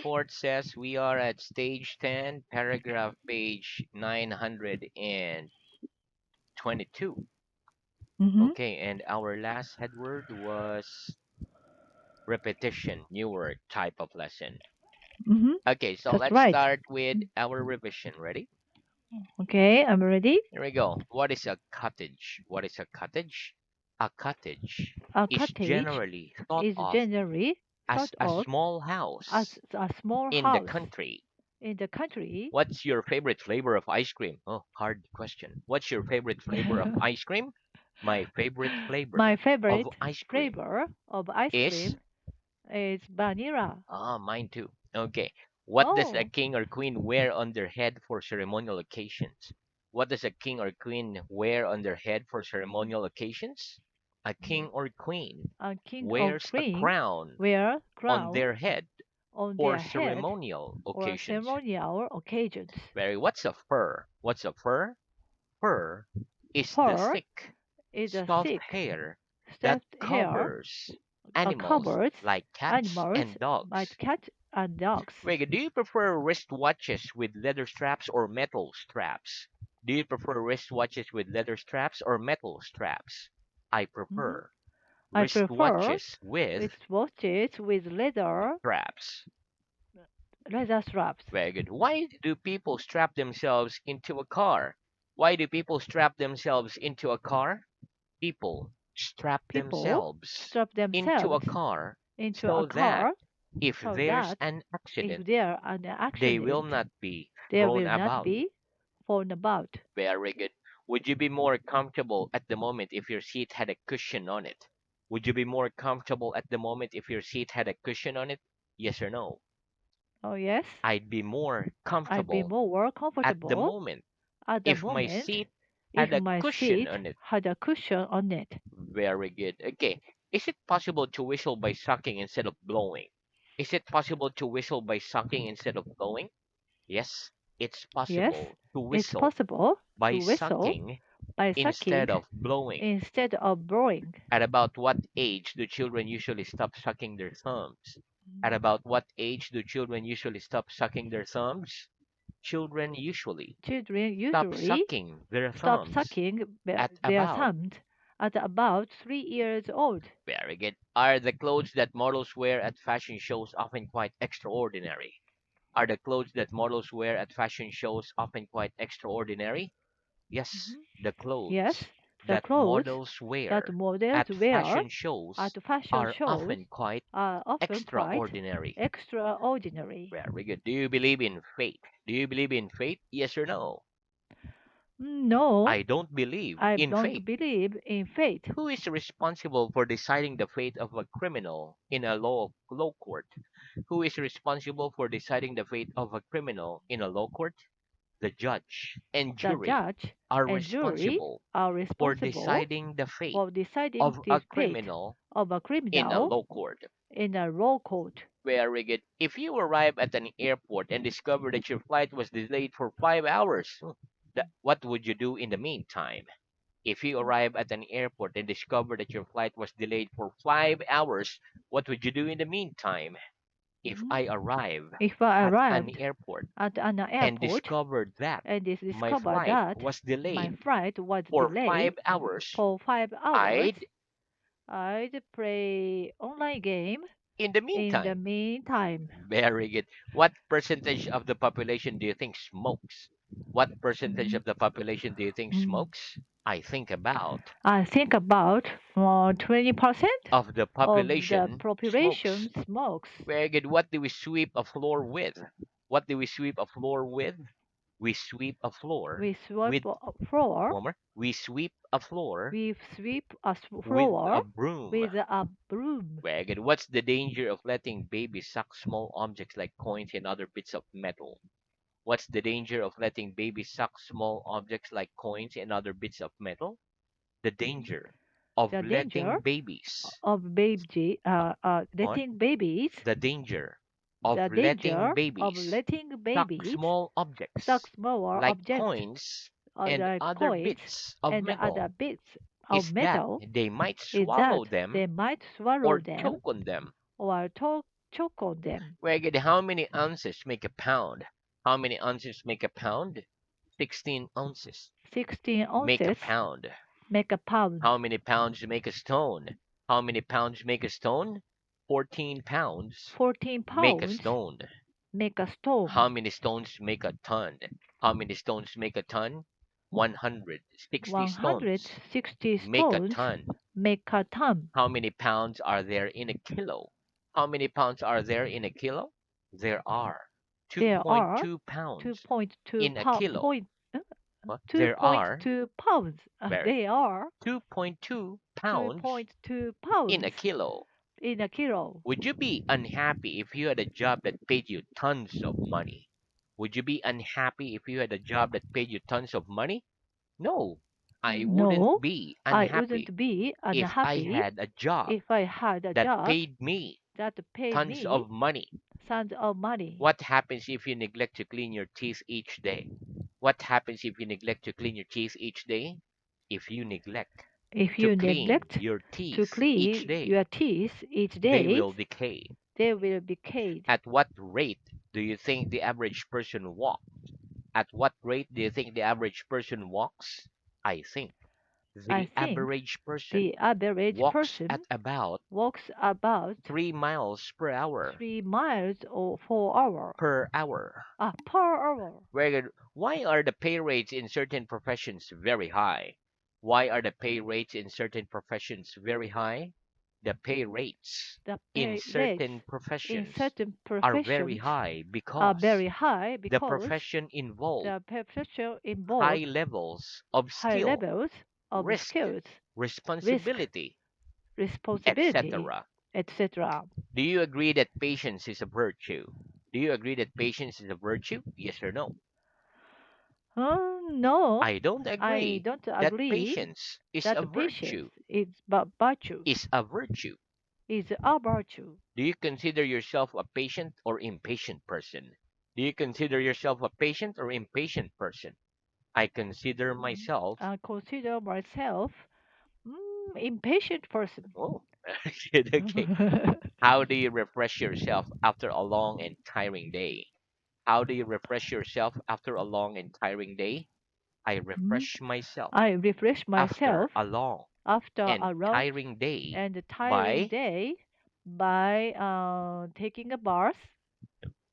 report says we are at stage 10, paragraph page 922. Mm-hmm. Okay, and our last headword was repetition, newer type of lesson. Mm-hmm. Okay, so That's let's right. start with our revision. Ready? Okay, I'm ready. Here we go. What is a cottage? What is a cottage? A cottage A is cottage generally thought is of generally as thought a of small as house a small in the house country. in the country. What's your favorite flavor of ice cream? Oh, hard question. What's your favorite flavor of ice cream? My favorite My flavor of favorite ice cream flavor of ice is cream is vanilla. mine too. Okay. What does a Oh, king or queen wear on their head for ceremonial occasions? What does a king or queen wear on their head for ceremonial occasions? A king or queen a king or wears a queen crown wear on crown their head on for their head ceremonial or occasions. ceremonial occasions. Very. What's a fur? What's a fur? Fur is the Fur thick, is a soft thick, hair that stuffed hair covers animals covers like cats animals and like dogs. cats and dogs. Wait, do you prefer wristwatches with leather straps or metal straps? Do you prefer wristwatches with leather straps or metal straps? I Mhm. prefer I prefer wristwatches with with watches with straps. leather straps. Very good. Why do people strap themselves into a car? Why do people strap themselves into a car? People strap People themselves strap into a themselves car into a so that car if so there's that an if accident, there an they will accident, not be there thrown will not about. be thrown about. Very good. Would you be more comfortable at the moment if your seat had a cushion on it? Would you be more comfortable at the moment if your seat had a cushion on it? Yes or no? Oh yes, I'd be more I'd be comfortable more at the comfortable moment at the if my moment seat if had a my cushion seat on it. had a cushion on it. Very good. Okay. Is it possible to whistle by sucking instead of blowing? Is it possible to whistle by sucking instead of blowing? Yes, it's Yes, possible to it's whistle possible by to whistle sucking by sucking instead of blowing. instead of blowing. At about what age do children usually stop sucking their thumbs? At about what age do children usually stop sucking their thumbs? Children usually Children stop usually sucking their stop thumbs sucking at their about. thumbs at about 3 years old. Very good. Are the clothes that models wear at fashion shows often quite extraordinary? Are the clothes that models wear at fashion shows often quite extraordinary? Yes, Mhm. the Yes, clothes the that clothes models that wear models at wear fashion shows at fashion are shows often quite are often quite extraordinary. extraordinary. Very good. Do you believe in fate? Do you believe in fate? Yes or no? No, I don't believe I in don't fate. believe in fate. Who is responsible for deciding the fate of a criminal in a law court? Who is responsible for deciding the fate of a criminal in a law court? The judge and The jury judge are and jury responsible are for responsible deciding the fate for deciding of the a fate criminal of a in a criminal law court. in a law court. Very good. If you arrive at an airport and discover that your flight was delayed for 5 hours, what would you do in the meantime? If you arrive at an airport and discover that your flight was delayed for 5 hours, what would you do in the meantime? If Mhm. I arrive If I at an arrived airport at an and airport discovered that and my discovered flight that was my delayed flight was for delayed 5 hours, for 5 hours, I'd, I'd play online game in the in the meantime, meantime. very good. What percentage of the population do you think smokes? What percentage Mhm. of the population do you think Mm. smokes? I think about I think about 20% of the of the population smokes. population smokes. Very good. What do we sweep a floor with? What do we sweep a floor with? We sweep a floor We with sweep a floor. Homer. We sweep a floor We sweep a with floor a broom. with a broom. Very good. What's the danger of letting babies suck small objects like coins and other bits of metal? What's the danger of letting babies suck small objects like coins and other bits of metal? The danger of The danger letting babies. What? letting babies. The danger of The letting danger of babies letting suck babies small suck objects smaller like objects, coins and other other coins, bits of and other metal bits of is that metal they might is swallow that them they might swallow or them choke on them or choke on them. Very good. How many ounces make a pound? How many ounces make a pound? 16 ounces 16 make a ounces pound. make a pound. How many pounds make a stone? How many pounds make a stone? 14 pounds 14 make a pounds stone. make a How stone. many stones make a ton? How many stones make a ton? 160 stones 160 make a stones ton. make a ton. How many pounds are there in a kilo? How many pounds are there in a kilo? There are There are 2.2 pounds 2.2 in a kilo. uh, There are 2.2 pounds. very They are 2.2 pounds 2.2 in pounds a kilo. in a kilo. Would you be unhappy if you had a job that paid you tons of money? Would you be unhappy if you had a job that paid you tons of money? No, I wouldn't No, be I unhappy wouldn't be if I unhappy had a job if I had a that job paid me that paid tons me of money. tons of money. What happens if you neglect to clean your teeth each day? What happens if you neglect to clean your teeth each day? If you neglect If to you clean neglect your to teeth each clean day, your teeth each they day, will decay. they will be decayed. At what rate do you think the average person walks? At what rate do you think the average person walks? I think I the think average person the average walks at person about walks about 3 miles per hour. 3 miles or 4 hours Per hour. per hour. Very good. Why are the pay rates in certain professions very high? Why are the pay rates in certain professions very high? The pay rates The in pay rates certain in professions certain are very professions high are because very high the because profession involves the profession high involves levels of high skill, levels of risk, skills, risk, responsibility, responsibility, etc. etc. Do you agree that patience is a virtue? Do you agree that patience is a virtue? Yes or no? No, I don't I agree don't that agree patience is a that patience virtue. is virtue, Is a virtue. is a virtue. Do you consider yourself a patient or impatient person? Do you consider yourself a patient or impatient person? I consider myself. I consider myself impatient person. Oh, okay. How do you refresh yourself after a long and tiring day? How do you refresh yourself after a long and tiring day? I Mm. refresh myself I refresh after myself a long after and a long tiring day and tiring by. day by taking a bath.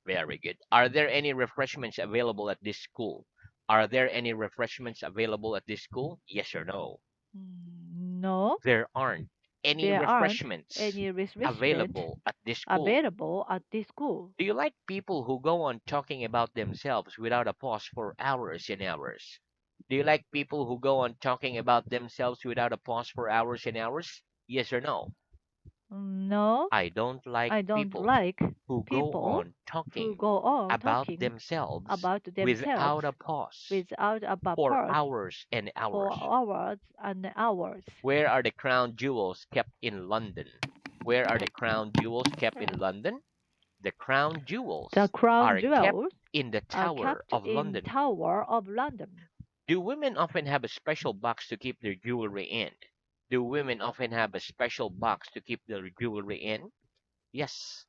Very good. Are there any refreshments available at this school? Are there any refreshments available at this school? Yes or no? No, There aren't any there aren't refreshments any refreshment available at this school. available at this school. Do you like people who go on talking about themselves without a pause for hours and hours? Do you like people who go on talking about themselves without a pause for hours and hours? Yes or no? No, I don't like I don't people like who go people on who talking go on about talking themselves about themselves without a pause without a for purpose hours and for hours. hours and hours. Where are the crown jewels kept in London? Where are the crown jewels kept in London? The crown The jewels crown are kept jewels in the are Tower kept of in London. Tower of London. Do women often have a special box to keep their jewelry in? Do women often have a special box to keep their jewelry in? Yes.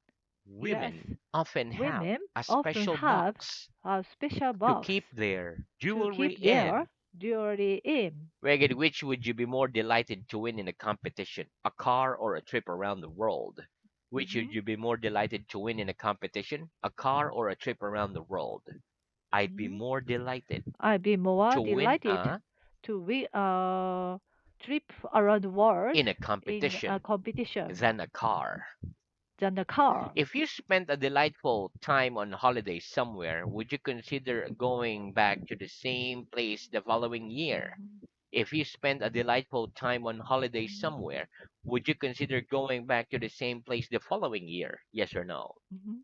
Yes, Women often have women a often special have box a special to box keep their to jewelry keep their in. jewelry in. Ragged, which would you be more delighted to win in a competition? A car or a trip around the world? Which would Mhm, you be more delighted to win in a competition? A car or a trip around the world? I'd be mhm. more delighted I'd be more to win delighted to win a trip around the world in a in a competition competition than a car. than a car. If you spent a delightful time on holiday somewhere, would you consider going back to the same place the following year? Mhm, If you spent a delightful time on holiday mhm, somewhere, would you consider going back to the same place the following year? Yes or no? mhm.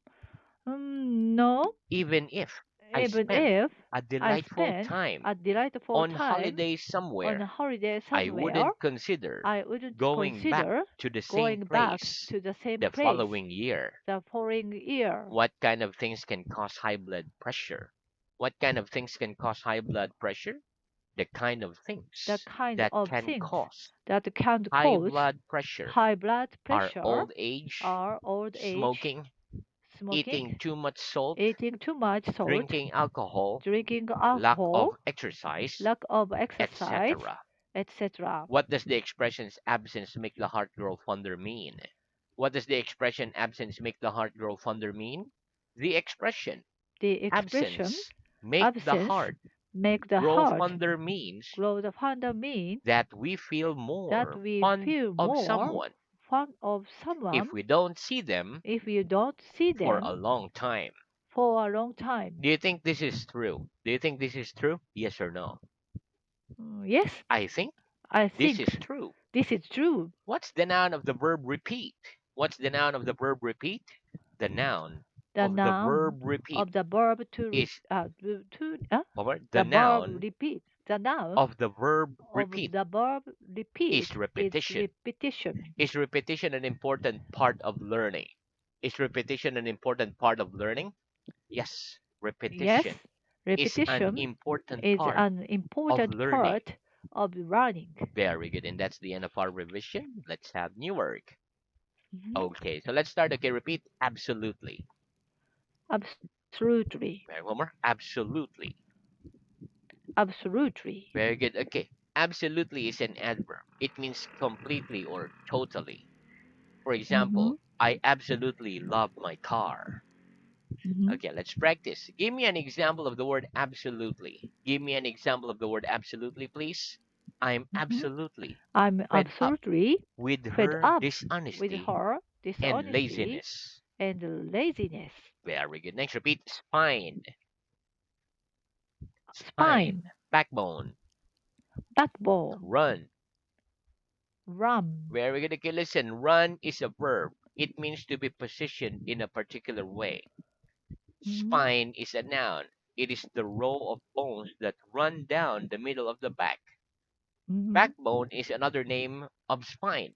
No, Even if I even spent if a I delightful spent time a delightful on time holiday on a somewhere, holiday I somewhere, wouldn't consider I wouldn't going back consider to the same going back place to the same the place following year. the following year. What kind of things can cause high blood pressure? What kind of things can cause high blood pressure? The kind of The things kind that of can things cause that can high cause blood pressure high blood are pressure old age, are old age, smoking, smoking, eating too much salt, eating too much salt, drinking alcohol, drinking lack alcohol, of exercise, lack of exercise, etc. etc. What does the expressions absence make the heart grow fonder mean? What does the expression absence make the heart grow fonder mean? The expression The expression absence make the absence heart make the grow heart fonder means grow the fonder mean that we feel that more we fond feel of more someone fond of someone if we don't see them if you don't see for a them long time. for a long time. Do you think this is true? Do you think this is true? Yes or no? Yes, I think I this think is true. this is true. What's the noun of the verb repeat? What's the noun of the verb repeat? The noun The of the noun verb repeat of the verb is over the the verb noun repeat. The noun of the verb of repeat the verb repeat is is repetition. repetition. Is repetition an important part of learning? Is repetition an important part of learning? Yes, Yes, repetition is an repetition important is part an of important learning. part of learning. Very good. And that's the end of our revision. Let's have new work. Mhm. Okay, so let's start. Okay, repeat. Absolutely. Absolutely. Very one more. Absolutely. Absolutely. Very good. Okay. Absolutely is an adverb. It means completely or totally. For Mm-hmm. example, I absolutely love my car. Mm-hmm. Okay, let's practice. Give me an example of the word absolutely. Give me an example of the word absolutely, please. I'm Mm-hmm. absolutely I'm fed up absolutely with fed her up with dishonesty her and dishonesty laziness. and laziness. Very good. Next, repeat. Spine. Spine. Spine, Backbone. backbone, Run. rum. Very good. Okay, listen. Run is a verb. It means to be positioned in a particular way. Mm-hmm. Spine is a noun. It is the row of bones that run down the middle of the back. Mm-hmm. Backbone is another name of spine.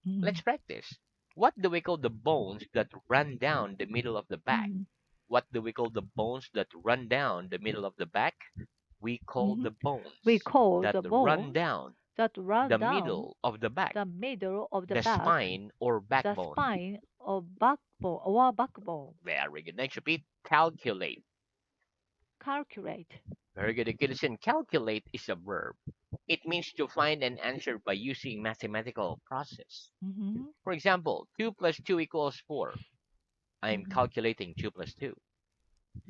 Mm-hmm. Let's practice. What do we call the bones that run down the middle of the back? Mm-hmm. What do we call the bones that run down the middle of the back? We call Mm-hmm. the We bones call that the run bones down that run the down middle of the back, the middle of the the back, spine or the backbone. spine or backbone or backbone. Very good. Next, repeat. Calculate. Calculate. Very good. Okay, listen. Calculate is a verb. It means to find an answer by using mathematical process. Mm-hmm. For example, 2 plus 2 equals 4. I'm Mm-hmm. calculating 2 plus 2.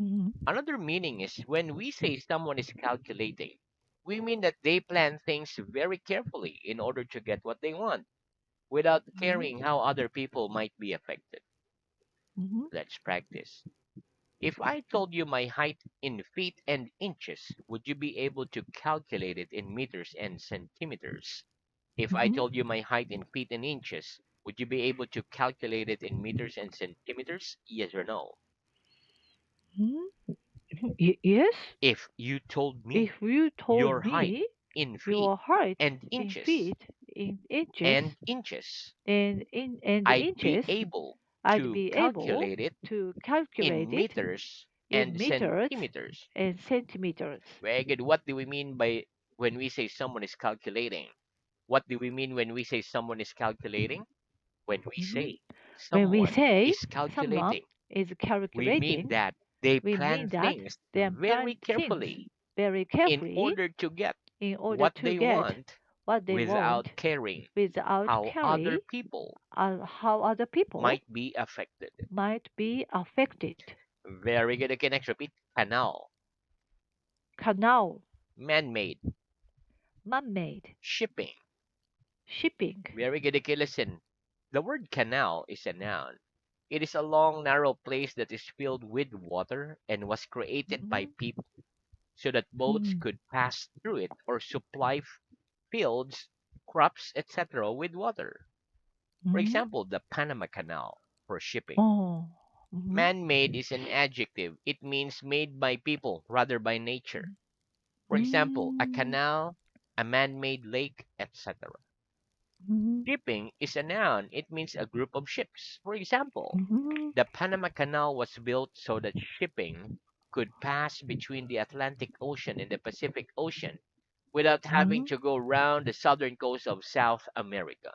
Mm-hmm. Another meaning is when we say someone is calculating, we mean that they plan things very carefully in order to get what they want without Mm-hmm. caring how other people might be affected. Mm-hmm. Let's practice. If I told you my height in feet and inches, would you be able to calculate it in meters and centimeters? If I Mm-hmm. told you my height in feet and inches, would you be able to calculate it in meters and centimeters? Yes or no? Mm-hmm. Yes. If you told me If you your told height me in feet your height and in inches feet, in inches, and inches, and I'd be inches, able I'd to be able calculate it to calculate in it meters in and meters centimeters. and centimeters. Very good. What do we mean by when we say someone is calculating? What do we mean when we say someone is calculating? When we Hmm. say When we someone say is someone calculating, is we mean calculating, that they we plan mean that things they very plan things carefully very in carefully order to get in order what to they get want what they without want caring without how other caring people how other people might be affected. might be affected. Very good. Okay, next repeat. Canal. Canal, Man-made. man-made, Shipping. shipping. Very good. Okay, listen. The word canal is a noun. It is a long, narrow place that is filled with water and was created by Mm-hmm. people so that boats Mm-hmm. could pass through it or supply fields, crops, etc. with water. For Mm-hmm. example, the Panama Canal for shipping. Oh. Mm-hmm. Man-made is an adjective. It means made by people rather by nature. For example, a Mm-hmm. canal, a man-made lake, etc. Mm-hmm. Shipping is a noun. It means a group of ships. For example, Mm-hmm. the Panama Canal was built so that shipping could pass between the Atlantic Ocean and the Pacific Ocean without having Mm-hmm. to go round the southern coast of South America.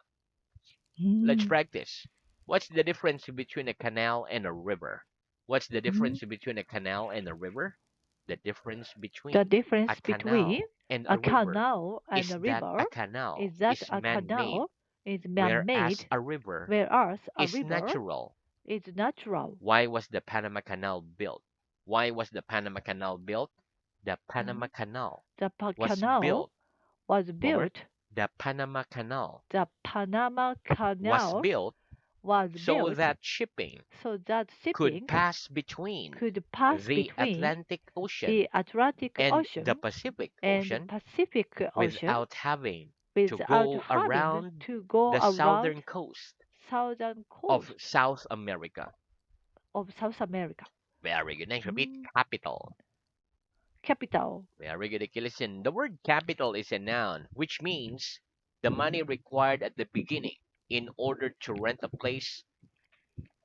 Let's practice. What's the difference between a canal and a river? What's the Mhm. difference between a canal and a river? The difference The between a difference between canal and a a river canal and is a that a river canal is that is a man-made, canal is whereas man-made, a river whereas a is river natural. is natural. Why was the Panama Canal built? Why was the Panama Canal built? The Panama Mhm. Canal The was canal built. was One more. built. The Panama Canal The Panama was Canal built was so built that shipping so that could shipping pass between could pass the between Atlantic Ocean the Atlantic and the Ocean Pacific and the Ocean Pacific Ocean without having to without go having around to go the around southern coast southern of coast South America. of South America. Very good. Next, repeat Mm. capital. Capital. Very good. Okay, listen. The word capital is a noun, which means the money required at the beginning in order to rent a place,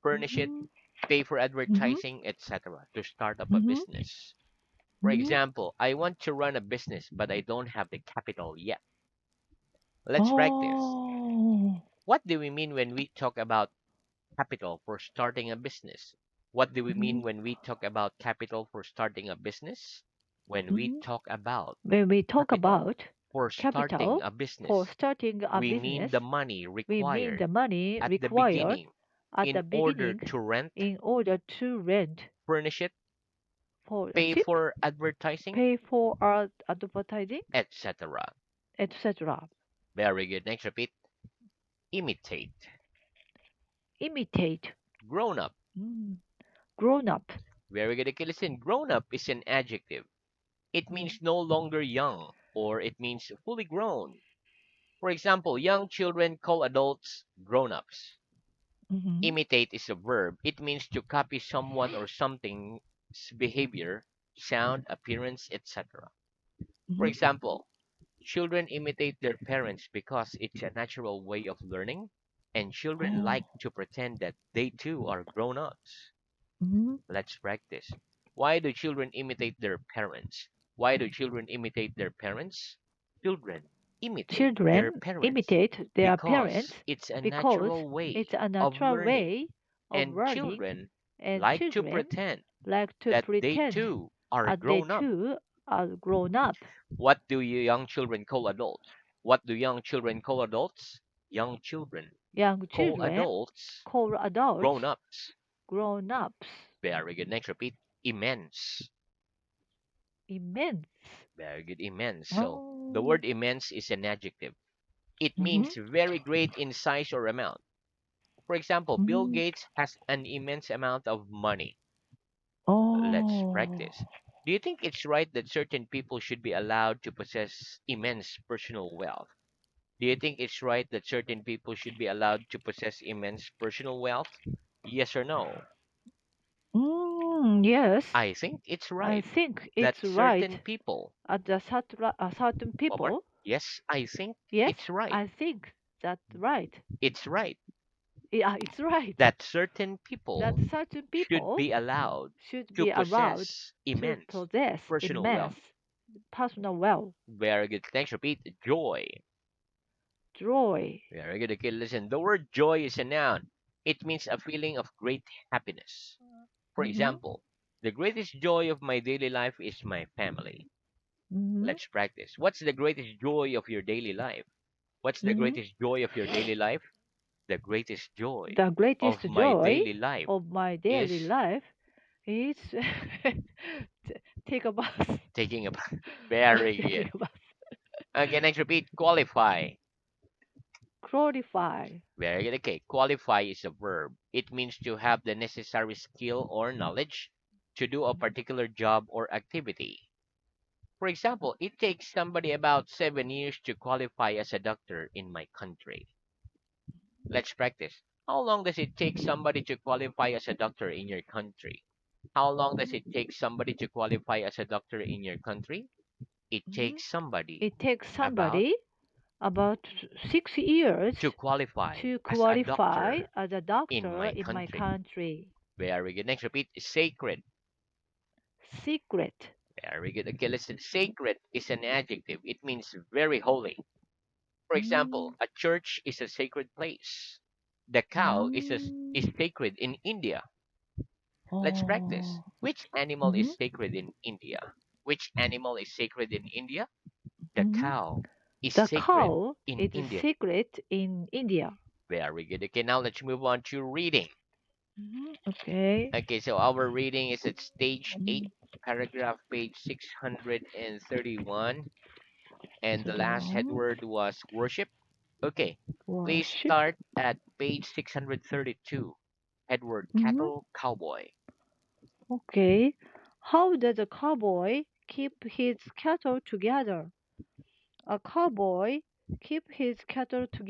furnish it, Mhm. pay for Mhm. advertising, etc., to start up a Mhm. business. For Mhm. example, I want to run a business, but I don't have the capital yet. Let's practice. Oh. What do we mean when we talk about capital for starting a business? What do we mean Mhm. when we talk about capital for starting a business? When we Mhm. talk about When we talk capital about for starting capital a for business, starting a we mean business, the money we mean required the money at the required beginning at in the order beginning to rent, in order to rent furnish it, for a pay ship, for advertising, pay for our advertising, etc. etc. Very good. Next, repeat. Imitate. Imitate. Grown up. Mm. Grown up. Very good. Okay, listen. Grown up is an adjective. It Mm. means no longer young, or it means fully grown. For example, young children call adults grown ups. Mhm. Imitate is a verb. It means to copy someone or something's behavior, sound, appearance, etc. For Mhm. example, children imitate their parents because it's a natural way of learning, and children Oh. like to pretend that they too are grown ups. Mhm. Let's practice. Why do children imitate their parents? Why do children imitate their parents? Children imitate their Children parents imitate their parents because it's a because natural way it's a of natural learning, way of and learning, children and like to children pretend like to that they pretend too are they grown up. too are grown up. What do you young children call adults? What do young children call adults? Young children Young call children adults call adults grown ups. grown ups. Very good. Next, repeat. Immense. Immense. Very good. Immense. So the Oh. word immense is an adjective. It Mhm. means very great in size or amount. For example, Bill Mhm. Gates has an immense amount of money. Let's Oh. practice. Do you think it's right that certain people should be allowed to possess immense personal wealth? Do you think it's right that certain people should be allowed to possess immense personal wealth? Yes or no? Yes. I think it's I right think that it's certain right people, at certain one more, people. yes, I think Yes, it's right. I think that's right. It's right Yeah, it's right that certain that people certain should people be allowed should to be allowed possess to immense possess personal immense wealth. personal wealth, Very good. Thanks. Repeat. Joy. joy. Very good. Okay, listen. The word joy is a noun. It means a feeling of great happiness. For Mhm. example, the greatest joy of my daily life is my family. Mhm. Let's practice. What's the greatest joy of your daily life? What's the Mhm. greatest joy of your daily life? The greatest joy The greatest of my joy daily life of my daily is life is take a bus. taking a very Taking good. a bus. Okay, next repeat. Qualify. Glorify. Very good. Okay, qualify is a verb. It means to have the necessary skill or knowledge to do a particular job or activity. For example, it takes somebody about 7 years to qualify as a doctor in my country. Let's practice. How long does it take somebody to qualify as a doctor in your country? How long does it take somebody to qualify as a doctor in your country? It Mhm. takes somebody It takes about somebody about 6 years to qualify to as a qualify doctor as a in doctor my in my country. country. Very good. Next, repeat. Sacred. Secret. Very good. Okay, listen. Sacred is an adjective. It means very holy. For example, Mm, a church is a sacred place. The cow is Mm. sacred in India. Let's practice. Oh. Which animal is Mm-hmm. sacred in India? Which animal is sacred in India? The Mm-hmm. cow is The sacred cow in is a India. secret in India. Very good. Okay, now let's move on to reading. Mhm. Okay. Okay, so our reading is at stage 8, Mhm. paragraph page 631, and the last 31. headword was worship. Okay, please Worship. start at page 632, headword Mhm. cattle cowboy. Okay. How does a cowboy keep his cattle together? A cowboy keep his cattle together